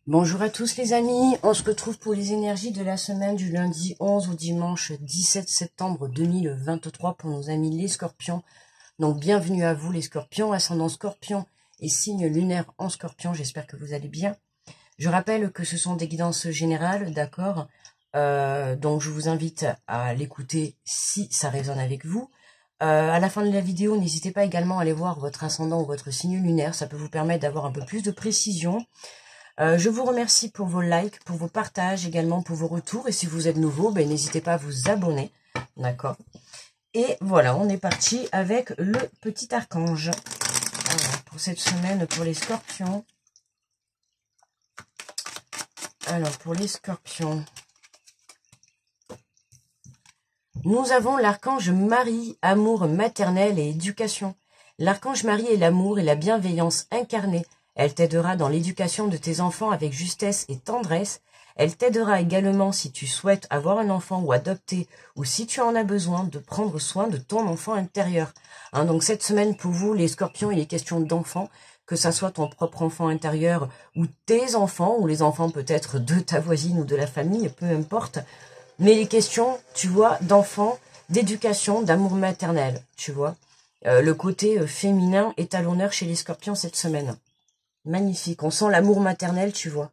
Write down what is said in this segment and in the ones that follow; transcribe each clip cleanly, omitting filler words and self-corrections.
Bonjour à tous les amis, on se retrouve pour les énergies de la semaine du lundi 11 au dimanche 17 septembre 2023 pour nos amis les scorpions. Donc bienvenue à vous les scorpions, ascendant scorpion et signe lunaire en scorpion, j'espère que vous allez bien. Je rappelle que ce sont des guidances générales, d'accord, donc je vous invite à l'écouter si ça résonne avec vous. À la fin de la vidéo, n'hésitez pas également à aller voir votre ascendant ou votre signe lunaire, ça peut vous permettre d'avoir un peu plus de précision. Je vous remercie pour vos likes, pour vos partages, également pour vos retours. Et si vous êtes nouveau, ben, n'hésitez pas à vous abonner. D'accord. Et voilà, on est parti avec le petit archange. Alors, pour cette semaine, pour les scorpions. Alors, pour les scorpions. Nous avons l'archange Marie, amour maternel et éducation. L'archange Marie est l'amour et la bienveillance incarnée. Elle t'aidera dans l'éducation de tes enfants avec justesse et tendresse. Elle t'aidera également si tu souhaites avoir un enfant ou adopter, ou si tu en as besoin, de prendre soin de ton enfant intérieur. Donc cette semaine, pour vous, les scorpions, il est question d'enfants, que ça soit ton propre enfant intérieur, ou tes enfants, ou les enfants peut-être de ta voisine ou de la famille, peu importe. Mais les questions, tu vois, d'enfants, d'éducation, d'amour maternel, tu vois. Le côté féminin est à l'honneur chez les scorpions cette semaine. Magnifique, on sent l'amour maternel, tu vois.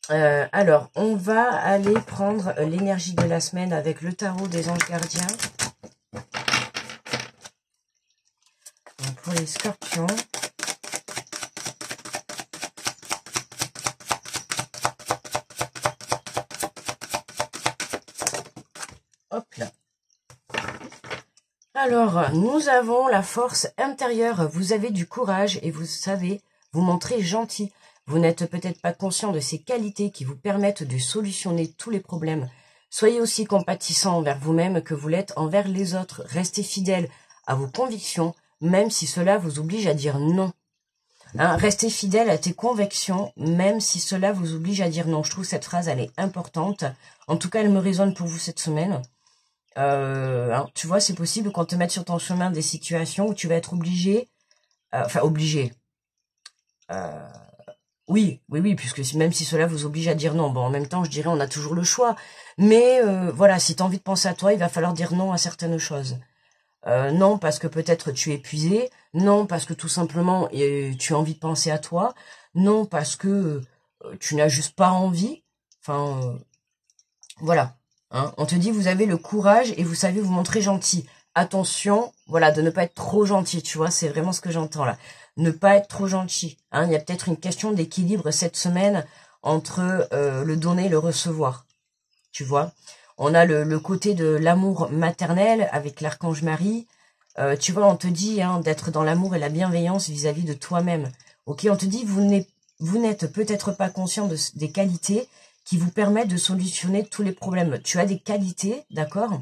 Alors, on va aller prendre l'énergie de la semaine avec le tarot des anges gardiens. Donc, pour les scorpions. Hop là. Alors, nous avons la force intérieure. Vous avez du courage et vous savez vous montrer gentil. Vous n'êtes peut-être pas conscient de ces qualités qui vous permettent de solutionner tous les problèmes. Soyez aussi compatissant envers vous-même que vous l'êtes envers les autres. Restez fidèle à vos convictions, même si cela vous oblige à dire non. Restez fidèle à tes convictions, même si cela vous oblige à dire non. Je trouve cette phrase, elle est importante. En tout cas, elle me résonne pour vous cette semaine. Tu vois, c'est possible qu'on te mette sur ton chemin des situations où tu vas être obligé, oui, puisque même si cela vous oblige à dire non, bon, en même temps, je dirais, on a toujours le choix, mais voilà, si tu as envie de penser à toi, il va falloir dire non à certaines choses. Non, parce que peut-être tu es épuisé, non, parce que tout simplement, tu as envie de penser à toi, non, parce que tu n'as juste pas envie, voilà. On te dit, vous avez le courage et vous savez vous montrer gentil. Attention, voilà, de ne pas être trop gentil, tu vois, c'est vraiment ce que j'entends là. Ne pas être trop gentil. Il y a peut-être une question d'équilibre cette semaine entre le donner et le recevoir. Tu vois, on a le côté de l'amour maternel avec l'archange Marie. Tu vois, on te dit d'être dans l'amour et la bienveillance vis-à-vis de toi-même. Ok, on te dit, vous n'êtes peut-être pas conscient des qualités qui vous permettent de solutionner tous les problèmes. Tu as des qualités, d'accord,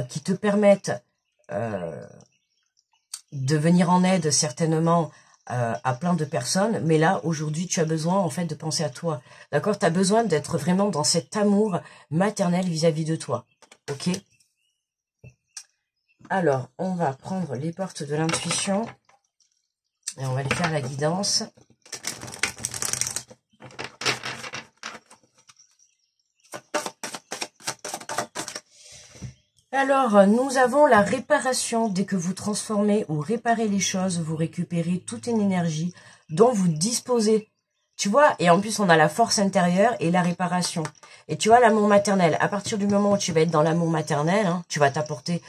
qui te permettent de venir en aide certainement à plein de personnes, mais là, aujourd'hui, tu as besoin en fait de penser à toi, d'accord. Tu as besoin d'être vraiment dans cet amour maternel vis-à-vis de toi, ok. Alors, on va prendre les portes de l'intuition et on va aller faire la guidance. Alors, nous avons la réparation. Dès que vous transformez ou réparez les choses, vous récupérez toute une énergie dont vous disposez. Tu vois, et en plus, on a la force intérieure et la réparation. Et tu vois, l'amour maternel. À partir du moment où tu vas être dans l'amour maternel, tu vas t'apporter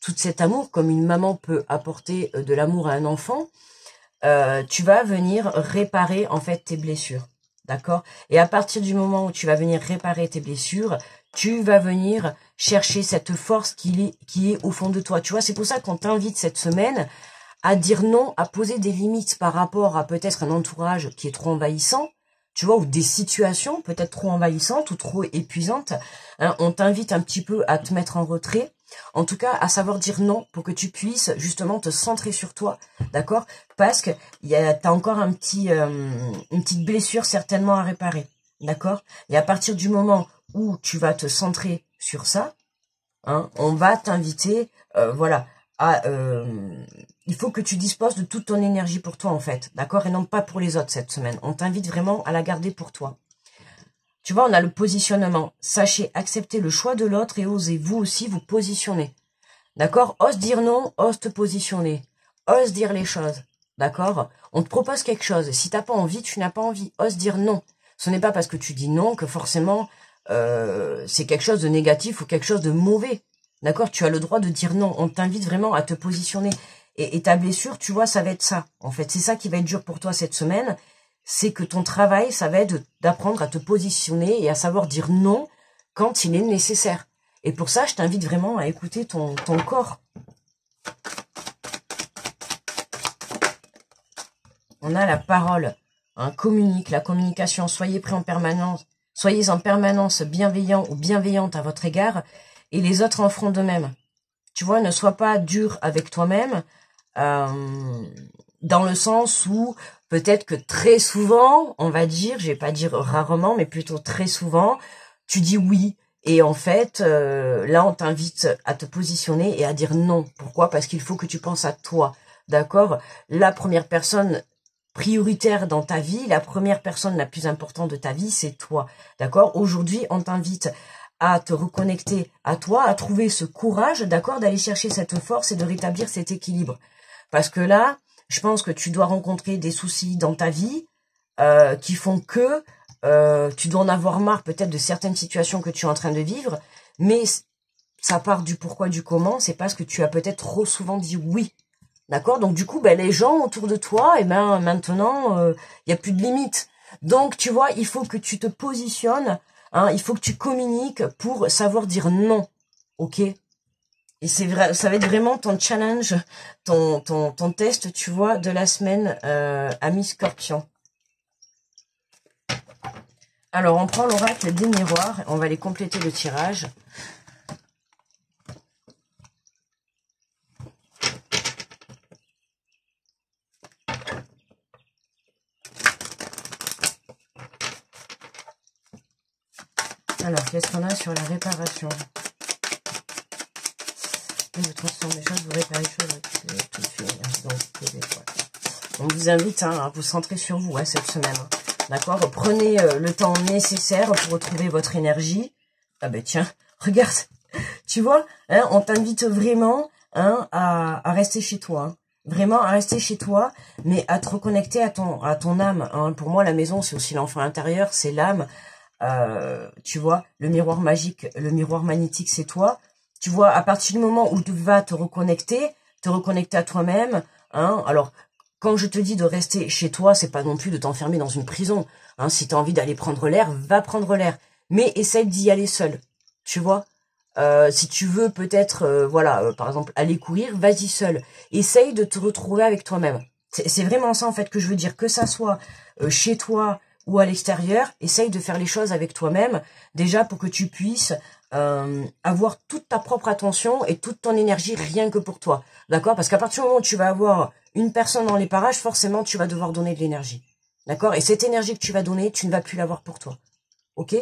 tout cet amour, comme une maman peut apporter de l'amour à un enfant. Tu vas venir réparer, en fait, tes blessures. D'accord? Et à partir du moment où tu vas venir réparer tes blessures, tu vas venir chercher cette force qui est au fond de toi. Tu vois, c'est pour ça qu'on t'invite cette semaine à dire non, à poser des limites par rapport à peut-être un entourage qui est trop envahissant, tu vois, ou des situations peut-être trop envahissantes ou trop épuisantes. On t'invite un petit peu à te mettre en retrait, en tout cas à savoir dire non pour que tu puisses justement te centrer sur toi, d'accord? Parce que t'as encore une petite blessure certainement à réparer, d'accord? Et à partir du moment où tu vas te centrer sur ça, on va t'inviter, voilà, il faut que tu disposes de toute ton énergie pour toi, en fait. D'accord? Et non pas pour les autres cette semaine. On t'invite vraiment à la garder pour toi. Tu vois, on a le positionnement. Sachez accepter le choix de l'autre et osez vous aussi vous positionner. D'accord? Ose dire non, ose te positionner. Ose dire les choses. D'accord? On te propose quelque chose. Si t'as pas envie, tu n'as pas envie. Ose dire non. Ce n'est pas parce que tu dis non que forcément c'est quelque chose de négatif ou quelque chose de mauvais. D'accord? Tu as le droit de dire non. On t'invite vraiment à te positionner. Et ta blessure, tu vois, ça va être ça. En fait, c'est ça qui va être dur pour toi cette semaine. C'est que ton travail, ça va être d'apprendre à te positionner et à savoir dire non quand il est nécessaire. Et pour ça, je t'invite vraiment à écouter ton corps. On a la parole, hein, communique, la communication. Soyez prêts en permanence. Soyez en permanence bienveillant ou bienveillante à votre égard. Et les autres en feront de même. Tu vois, ne sois pas dur avec toi-même. Dans le sens où peut-être que très souvent, on va dire, je vais pas dire rarement, mais plutôt très souvent, tu dis oui. Et en fait, là, on t'invite à te positionner et à dire non. Pourquoi? Parce qu'il faut que tu penses à toi. D'accord? La première personne prioritaire dans ta vie, la première personne la plus importante de ta vie, c'est toi. D'accord? Aujourd'hui, on t'invite à te reconnecter à toi, à trouver ce courage, d'accord, d'aller chercher cette force et de rétablir cet équilibre. Parce que là, je pense que tu dois rencontrer des soucis dans ta vie qui font que tu dois en avoir marre peut-être de certaines situations que tu es en train de vivre, mais ça part du pourquoi, du comment, c'est parce que tu as peut-être trop souvent dit oui. D'accord? Donc du coup, ben, les gens autour de toi, et ben maintenant, il n'y a plus de limite. Donc tu vois, il faut que tu te positionnes, hein, il faut que tu communiques pour savoir dire non. Ok? Et c'est vrai, ça va être vraiment ton challenge, ton test, tu vois, de la semaine ami Scorpion. Alors, on prend l'oracle des miroirs, on va aller compléter le tirage. Alors, qu'est-ce qu'on a sur la réparation? Vous transformez les choses, vous réparez les choses, tout fait. Donc, on vous invite à vous centrer sur vous cette semaine. D'accord? Prenez le temps nécessaire pour retrouver votre énergie. Ah ben tiens, regarde, tu vois, hein, on t'invite vraiment à rester chez toi. Hein. Vraiment à rester chez toi, mais à te reconnecter à ton âme. Hein. Pour moi, la maison, c'est aussi l'enfant intérieur, c'est l'âme. Tu vois, le miroir magique, le miroir magnétique, c'est toi. Tu vois, à partir du moment où tu vas te reconnecter à toi-même, hein, alors, quand je te dis de rester chez toi, c'est pas non plus de t'enfermer dans une prison. Hein, si tu as envie d'aller prendre l'air, va prendre l'air. Mais essaye d'y aller seul. Tu vois, si tu veux peut-être, voilà, par exemple, aller courir, vas-y seul. Essaye de te retrouver avec toi-même. C'est vraiment ça, en fait, que je veux dire. Que ça soit chez toi ou à l'extérieur, essaye de faire les choses avec toi-même, déjà pour que tu puisses avoir toute ta propre attention et toute ton énergie rien que pour toi. D'accord? Parce qu'à partir du moment où tu vas avoir une personne dans les parages, forcément, tu vas devoir donner de l'énergie. D'accord? Et cette énergie que tu vas donner, tu ne vas plus l'avoir pour toi. Ok?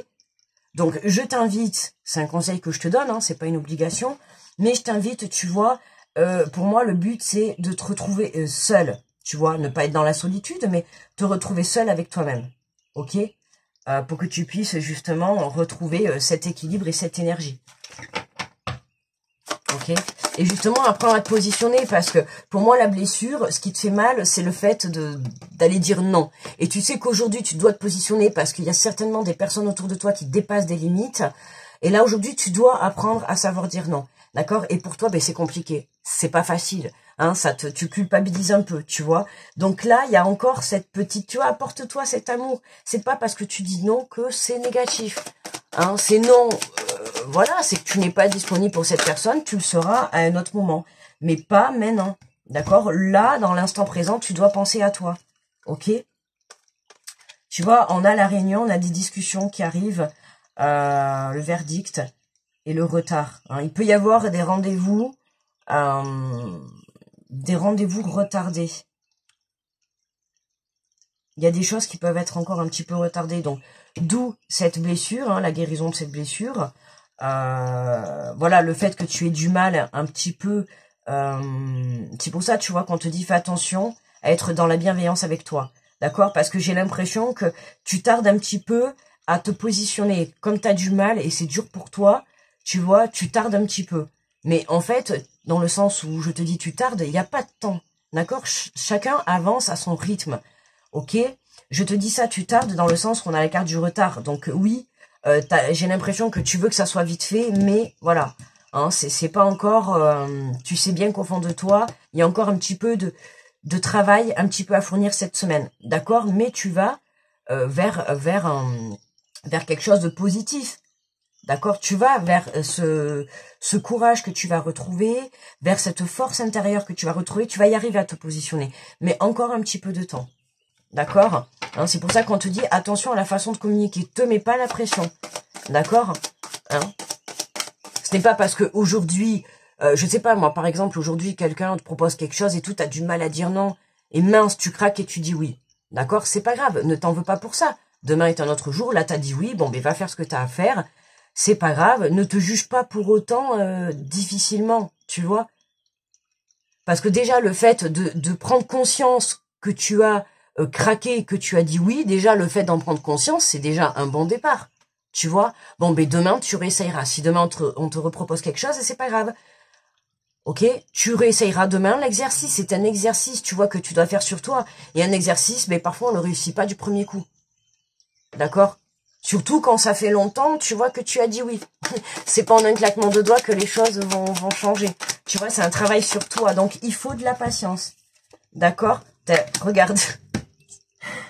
Donc, je t'invite, c'est un conseil que je te donne, hein, c'est pas une obligation, mais je t'invite, tu vois, pour moi, le but, c'est de te retrouver seul, tu vois, ne pas être dans la solitude, mais te retrouver seul avec toi-même, ok? Pour que tu puisses, justement, retrouver cet équilibre et cette énergie. Ok. Et justement, apprendre à te positionner, parce que pour moi, la blessure, ce qui te fait mal, c'est le fait d'aller dire non. Et tu sais qu'aujourd'hui, tu dois te positionner parce qu'il y a certainement des personnes autour de toi qui dépassent des limites. Et là, aujourd'hui, tu dois apprendre à savoir dire non. D'accord? Et pour toi, ben, c'est compliqué. C'est pas facile. Hein, tu culpabilises un peu, tu vois. Donc là, il y a encore cette petite, tu vois, apporte-toi cet amour. C'est pas parce que tu dis non que c'est négatif. Hein, c'est non, voilà, c'est que tu n'es pas disponible pour cette personne, tu le seras à un autre moment. Mais pas maintenant, d'accord? Là, dans l'instant présent, tu dois penser à toi, ok? Tu vois, on a la réunion, on a des discussions qui arrivent, le verdict et le retard. Hein. Il peut y avoir des rendez-vous retardés. Il y a des choses qui peuvent être encore un petit peu retardées. Donc, d'où cette blessure, hein, la guérison de cette blessure. Voilà, le fait que tu aies du mal un petit peu C'est pour ça, tu vois, qu'on te dit fais attention à être dans la bienveillance avec toi. D'accord? Parce que j'ai l'impression que tu tardes un petit peu à te positionner. Comme tu as du mal et c'est dur pour toi, tu vois, tu tardes un petit peu. Mais en fait, dans le sens où je te dis tu tardes, il n'y a pas de temps. D'accord? Chacun avance à son rythme. Ok? Je te dis ça, tu tardes dans le sens qu'on a la carte du retard. Donc oui, j'ai l'impression que tu veux que ça soit vite fait, mais voilà. Hein, c'est pas encore... tu sais bien qu'au fond de toi, il y a encore un petit peu de travail, un petit peu à fournir cette semaine. D'accord? Mais tu vas vers quelque chose de positif. D'accord? Tu vas vers ce courage que tu vas retrouver, vers cette force intérieure que tu vas retrouver. Tu vas y arriver à te positionner. Mais encore un petit peu de temps. D'accord? Hein, c'est pour ça qu'on te dit attention à la façon de communiquer. Te mets pas la pression. D'accord? Hein? Ce n'est pas parce que aujourd'hui, je sais pas moi, par exemple, aujourd'hui, quelqu'un te propose quelque chose et tout, t'as du mal à dire non. Et mince, tu craques et tu dis oui. D'accord? C'est pas grave. Ne t'en veux pas pour ça. Demain est un autre jour. Là, t'as dit oui. Bon, ben, va faire ce que t'as à faire. C'est pas grave. Ne te juge pas pour autant difficilement. Tu vois? Parce que déjà, le fait de prendre conscience que tu as craqué, que tu as dit oui, déjà, le fait d'en prendre conscience, c'est déjà un bon départ. Tu vois? Bon, ben demain, tu réessayeras. Si demain, on te repropose quelque chose, c'est pas grave. Ok? Tu réessayeras demain l'exercice. C'est un exercice, tu vois, que tu dois faire sur toi. Et un exercice, mais parfois, on ne réussit pas du premier coup. D'accord? Surtout quand ça fait longtemps, tu vois que tu as dit oui. C'est pas en un claquement de doigts que les choses vont changer. Tu vois, c'est un travail sur toi. Donc, il faut de la patience. D'accord? Regarde.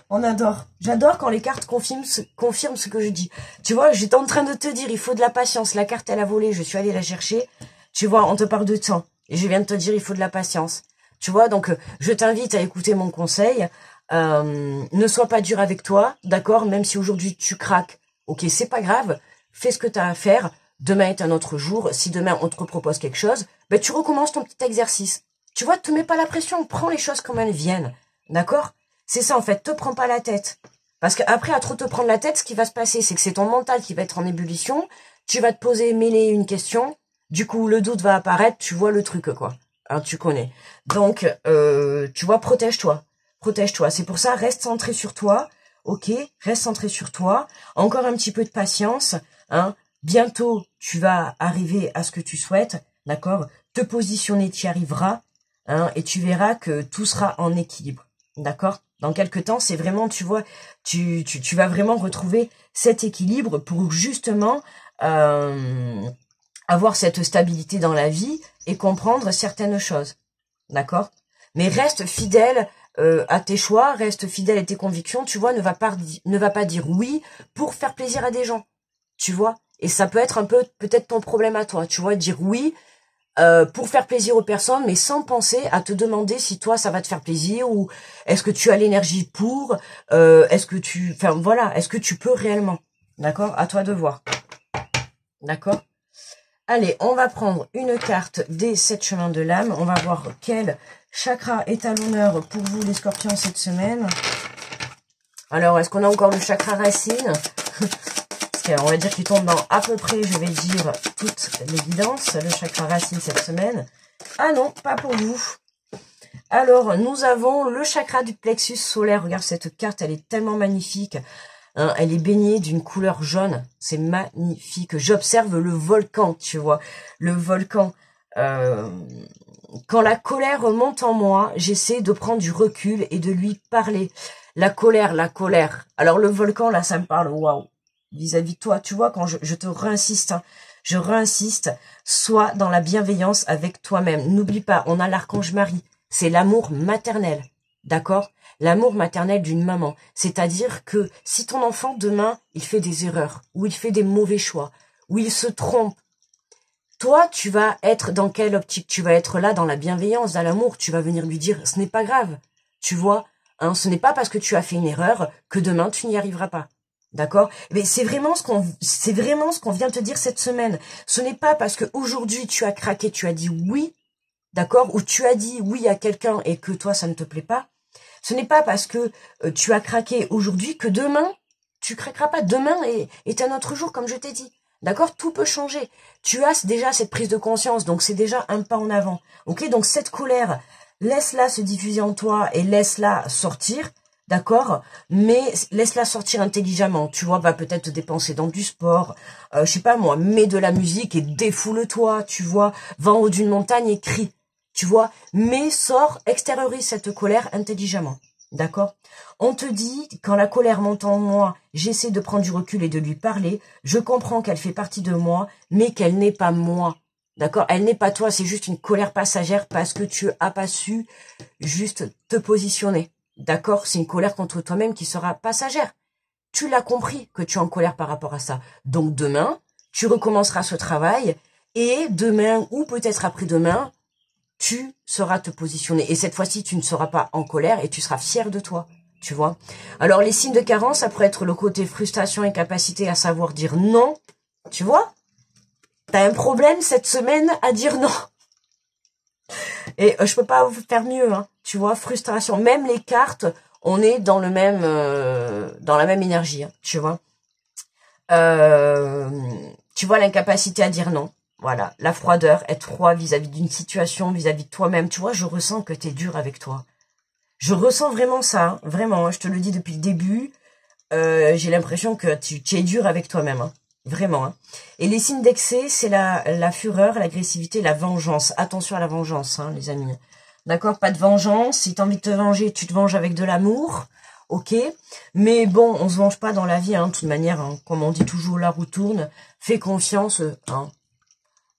On adore. J'adore quand les cartes confirment ce que je dis. Tu vois, j'étais en train de te dire, il faut de la patience. La carte, elle a volé. Je suis allée la chercher. Tu vois, on te parle de temps. Et je viens de te dire, il faut de la patience. Tu vois, donc, je t'invite à écouter mon conseil. Ne sois pas dur avec toi, d'accord? Même si aujourd'hui tu craques, ok, c'est pas grave. Fais ce que tu as à faire. Demain est un autre jour. Si demain on te propose quelque chose, ben tu recommences ton petit exercice. Tu vois, te mets pas la pression. Prends les choses comme elles viennent, d'accord? C'est ça en fait. Te prends pas la tête. Parce qu'après, à trop te prendre la tête, ce qui va se passer, c'est que c'est ton mental qui va être en ébullition. Tu vas te poser mille et une questions. Du coup, le doute va apparaître. Tu vois le truc, quoi. Hein, tu connais. Donc, tu vois, protège-toi. Protège-toi. C'est pour ça, reste centré sur toi. Ok, reste centré sur toi. Encore un petit peu de patience. Hein. Bientôt, tu vas arriver à ce que tu souhaites. D'accord? Te positionner, tu y arriveras. Hein, et tu verras que tout sera en équilibre. D'accord? Dans quelques temps, c'est vraiment, tu vois, tu vas vraiment retrouver cet équilibre pour justement avoir cette stabilité dans la vie et comprendre certaines choses. D'accord? Mais reste fidèle à tes choix, reste fidèle à tes convictions, tu vois, ne va pas dire oui pour faire plaisir à des gens, tu vois. Et ça peut être un peu peut-être ton problème à toi, tu vois, dire oui pour faire plaisir aux personnes, mais sans penser à te demander si toi ça va te faire plaisir ou est-ce que tu as l'énergie pour, est-ce que enfin voilà, est-ce que tu peux réellement, d'accord? À toi de voir, d'accord? Allez, on va prendre une carte des 7 chemins de l'âme. On va voir quel chakra est à l'honneur pour vous, les scorpions, cette semaine. Alors, est-ce qu'on a encore le chakra racine? On va dire qu'il tombe dans à peu près, je vais dire, toute l'évidence, le chakra racine cette semaine. Ah non, pas pour vous. Alors, nous avons le chakra du plexus solaire. Regarde cette carte, elle est tellement magnifique. Hein, elle est baignée d'une couleur jaune. C'est magnifique. J'observe le volcan, tu vois. Le volcan. Quand la colère monte en moi, j'essaie de prendre du recul et de lui parler. La colère, la colère. Alors le volcan, là, ça me parle, waouh. Vis-à-vis de toi, tu vois, quand je te réinsiste, hein, je réinsiste, sois dans la bienveillance avec toi-même. N'oublie pas, on a l'archange Marie. C'est l'amour maternel. D'accord? L'amour maternel d'une maman. C'est-à-dire que si ton enfant, demain, il fait des erreurs, ou il fait des mauvais choix, ou il se trompe, toi, tu vas être dans quelle optique? Tu vas être là dans la bienveillance, dans l'amour. Tu vas venir lui dire, ce n'est pas grave. Tu vois, hein, ce n'est pas parce que tu as fait une erreur que demain, tu n'y arriveras pas. D'accord? Mais c'est vraiment ce qu'on vient te dire cette semaine. Ce n'est pas parce que aujourd'hui tu as craqué, tu as dit oui, d'accord? Ou tu as dit oui à quelqu'un et que toi, ça ne te plaît pas. Ce n'est pas parce que tu as craqué aujourd'hui que demain, tu craqueras pas. Demain est un autre jour, comme je t'ai dit. D'accord? Tout peut changer. Tu as déjà cette prise de conscience, donc c'est déjà un pas en avant. Ok? Donc cette colère, laisse-la se diffuser en toi et laisse-la sortir. D'accord? Mais laisse-la sortir intelligemment. Tu vois, va peut-être te dépenser dans du sport. Je sais pas moi, mets de la musique et défoule-toi. Tu vois, va en haut d'une montagne et crie. Tu vois? Mais sors, extériorise cette colère intelligemment. D'accord? On te dit, quand la colère monte en moi, j'essaie de prendre du recul et de lui parler. Je comprends qu'elle fait partie de moi, mais qu'elle n'est pas moi. D'accord? Elle n'est pas toi, c'est juste une colère passagère parce que tu as pas su juste te positionner. D'accord? C'est une colère contre toi-même qui sera passagère. Tu l'as compris que tu es en colère par rapport à ça. Donc demain, tu recommenceras ce travail et demain ou peut-être après-demain, tu sauras te positionner. Et cette fois-ci, tu ne seras pas en colère et tu seras fier de toi. Tu vois? Alors, les signes de carence, ça pourrait être le côté frustration, incapacité à savoir dire non. Tu vois? T'as un problème cette semaine à dire non. Et je peux pas vous faire mieux, hein. Tu vois? Frustration. Même les cartes, on est dans le même, dans la même énergie, hein, tu vois? Tu vois l'incapacité à dire non. Voilà, la froideur, être froid vis-à-vis d'une situation, vis-à-vis de toi-même. Tu vois, je ressens que tu es dur avec toi. Je ressens vraiment ça, hein, vraiment, hein, je te le dis depuis le début. J'ai l'impression que tu es dur avec toi-même, hein, vraiment. Hein. Et les signes d'excès, c'est la fureur, l'agressivité, la vengeance. Attention à la vengeance, hein, les amis. D'accord? Pas de vengeance. Si tu as envie de te venger, tu te venges avec de l'amour. Ok? Mais bon, on se venge pas dans la vie, hein, de toute manière. Hein, comme on dit toujours, la roue tourne. Fais confiance, hein.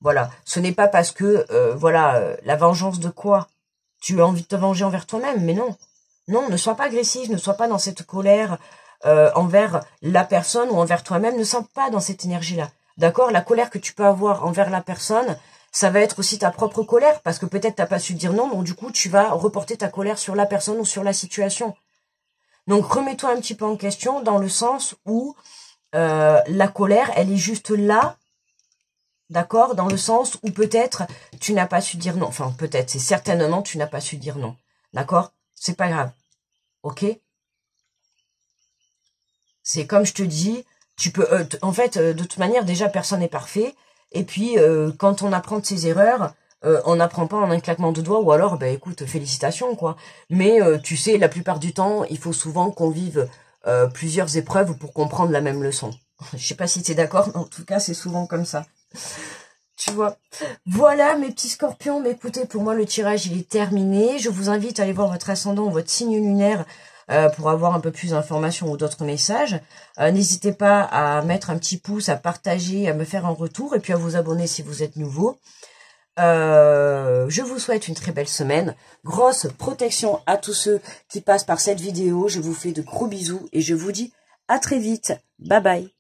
Voilà, ce n'est pas parce que, la vengeance de quoi? Tu as envie de te venger envers toi-même, mais non. Non, ne sois pas agressif, ne sois pas dans cette colère envers la personne ou envers toi-même, ne sois pas dans cette énergie-là. D'accord? La colère que tu peux avoir envers la personne, ça va être aussi ta propre colère, parce que peut-être t'as pas su dire non, donc du coup, tu vas reporter ta colère sur la personne ou sur la situation. Donc, remets-toi un petit peu en question dans le sens où la colère, elle est juste là. D'accord? Dans le sens où peut-être tu n'as pas su dire non. Enfin, peut-être, c'est certainement tu n'as pas su dire non. D'accord? C'est pas grave. Ok? C'est comme je te dis, tu peux... en fait, de toute manière, déjà, personne n'est parfait. Et puis, quand on apprend de ses erreurs, on n'apprend pas en un claquement de doigts. Ou alors, ben écoute, félicitations, quoi. Mais tu sais, la plupart du temps, il faut souvent qu'on vive plusieurs épreuves pour comprendre la même leçon. Je sais pas si tu es d'accord, mais en tout cas, c'est souvent comme ça. Tu vois. Voilà mes petits scorpions, mais écoutez, pour moi le tirage il est terminé. Je vous invite à aller voir votre ascendant ou votre signe lunaire pour avoir un peu plus d'informations ou d'autres messages. N'hésitez pas à mettre un petit pouce, à partager, à me faire un retour et puis à vous abonner si vous êtes nouveau. Je vous souhaite une très belle semaine. Grosse protection à tous ceux qui passent par cette vidéo. Je vous fais de gros bisous et je vous dis à très vite. Bye bye.